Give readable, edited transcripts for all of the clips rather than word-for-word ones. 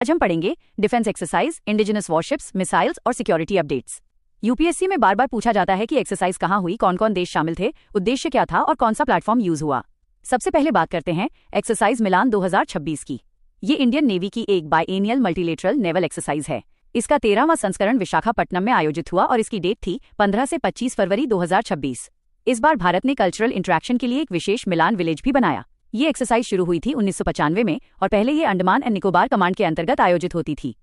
आज हम पढ़ेंगे defence exercise, indigenous warships, missiles और सिक्योरिटी अपडेट्स। यूपीएससी में बार बार पूछा जाता है कि एक्सरसाइज कहाँ हुई, कौन कौन देश शामिल थे, उद्देश्य क्या था और कौन सा प्लेटफॉर्म यूज हुआ। सबसे पहले बात करते हैं एक्सरसाइज मिलान 2026 की। ये इंडियन नेवी की एक बायएनियल मल्टीलेटरल नेवल एक्सरसाइज है। इसका 13वां संस्करण विशाखापट्टनम में आयोजित हुआ और इसकी डेट थी 15 से 25 फरवरी 2026। इस बार भारत ने कल्चरल इंटरेक्शन के लिए एक विशेष मिलान विलेज भी बनाया। ये एक्सरसाइज शुरू हुई थी 1995 में और पहले ये अंडमान एंड निकोबार कमांड के अंतर्गत आयोजित होती थी।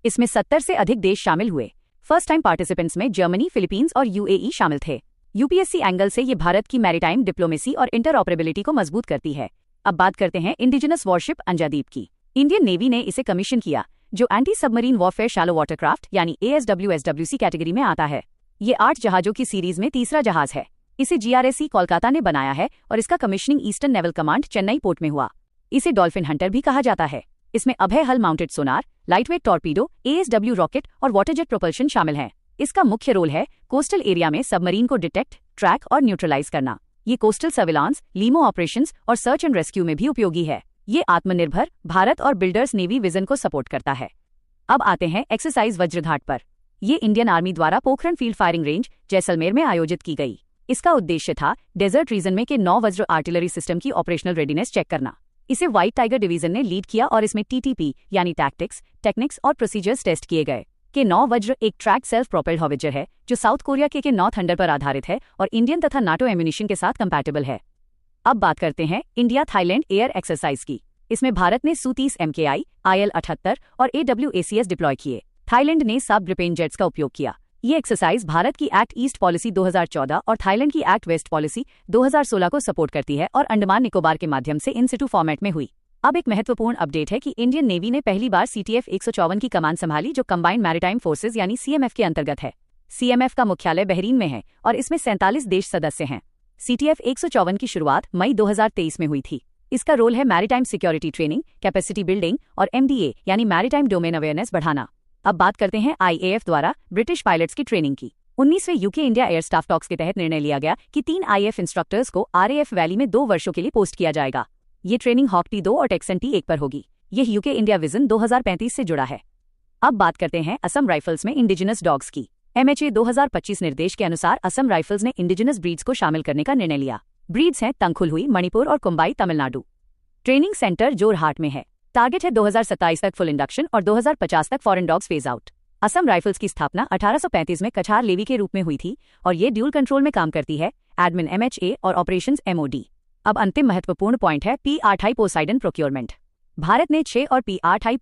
इसमें 70 से अधिक देश शामिल हुए। फर्स्ट टाइम पार्टिसिपेंट्स में जर्मनी, फिलीपींस और यूएई शामिल थे। यूपीएससी एंगल से ये भारत की मैरीटाइम डिप्लोमेसी और इंटरऑपरेबिलिटी को मजबूत करती है। अब बात करते हैं इंडिजिनस वॉरशिप अंजादीप की। इंडियन नेवी ने इसे कमीशन किया, जो anti submarine warfare shallow watercraft यानी ASWSWC कैटेगरी में आता है। ये 8 जहाजों की सीरीज में तीसरा जहाज है। इसे GRSC कोलकाता ने बनाया है और इसका commissioning eastern naval command Chennai port में हुआ। इसे डॉल्फिन हंटर भी कहा जाता है। इसमें अभय हल माउंटेड सोनार, लाइटवेट टॉर्पीडो, ASW रॉकेट और वाटरजेट प्रोपल्शन शामिल हैं। इसका मुख्य रोल है कोस्टल एरिया में सबमरीन को डिटेक्ट, ट्रैक और न्यूट्रलाइज करना। ये कोस्टल सर्विलांस, लीमो ऑपरेशंस और सर्च एंड रेस्क्यू में भी उपयोगी है। ये आत्मनिर्भर भारत और बिल्डर्स नेवी विजन को सपोर्ट करता है। अब आते हैं एक्सरसाइज वज्रघाट पर। ये इंडियन आर्मी द्वारा Pokhran field firing range Jaisalmer में आयोजित की गई। इसका उद्देश्य था डेजर्ट रीजन में के 9 वज्र आर्टिलरी सिस्टम की ऑपरेशनल रेडीनेस चेक करना। इसे व्हाइट टाइगर डिवीजन ने लीड किया और इसमें TTP यानी टैक्टिक्स, टेक्निक्स और प्रोसीजर्स टेस्ट किए गए। के 9 वज्र एक ट्रैक सेल्फ प्रोपेल्ड हॉविट्जर है जो साउथ कोरिया के नौ थंडर पर आधारित है और इंडियन तथा नाटो एम्यूनिशन के साथ कंपैटिबल है। अब बात करते हैं इंडिया थाईलैंड एयर एक्सरसाइज की। इसमें भारत ने Su-30 MKI, IL-78 और AWACS डिप्लॉय किए। थाईलैंड ने सब ग्रिपेन जेट्स का उपयोग किया। ये एक्सरसाइज भारत की एक्ट ईस्ट पॉलिसी 2014 और थाईलैंड की एक्ट वेस्ट पॉलिसी 2016 को सपोर्ट करती है और अंडमान निकोबार के माध्यम से इन सिटू फॉर्मेट में हुई। अब एक महत्वपूर्ण अपडेट है कि इंडियन नेवी ने पहली बार CTF 154 की कमान संभाली, जो कंबाइंड मैरीटाइम फोर्सेज यानी CMF के अंतर्गत है। CMF का मुख्यालय बहरीन में है और इसमें 47 देश सदस्य हैं। CTF 154 की शुरुआत मई 2023 में हुई थी। इसका रोल है maritime security training, capacity building और MDA यानी मैरीटाइम डोमेन अवेयरनेस बढ़ाना। अब बात करते हैं IAF द्वारा ब्रिटिश पायलट्स की ट्रेनिंग की। 19वें UK India air staff talks के तहत निर्णय लिया गया कि 3 IAF इंस्ट्रक्टर्स को RAF वैली में 2 वर्षों के लिए पोस्ट किया जाएगा। ये ट्रेनिंग हॉक T2 और टेक्सन T1 पर होगी। यह UK इंडिया विजन 2035 से जुड़ा है। अब बात करते हैं असम राइफल्स में इंडिजिनस डॉग्स की। MHA 2025 निर्देश के अनुसार असम राइफल्स ने इंडिजिनस ब्रीड्स को शामिल करने का निर्णय लिया। ब्रीड्स हैं तंगखुलहुई मणिपुर और कुंबाई तमिलनाडु। ट्रेनिंग सेंटर जोरहाट में है। टारगेट है 2027 तक फुल इंडक्शन और 2050 तक foreign dogs phase out. Assam rifles की स्थापना 1835 में कछार लेवी के रूप में हुई थी और ये ड्यूल कंट्रोल में काम करती है, एडमिन MHA और ऑपरेशंस MOD। अब अंतिम महत्वपूर्ण पॉइंट है P-8I पोसाइडन प्रोक्योरमेंट। भारत ने 6 और P-8I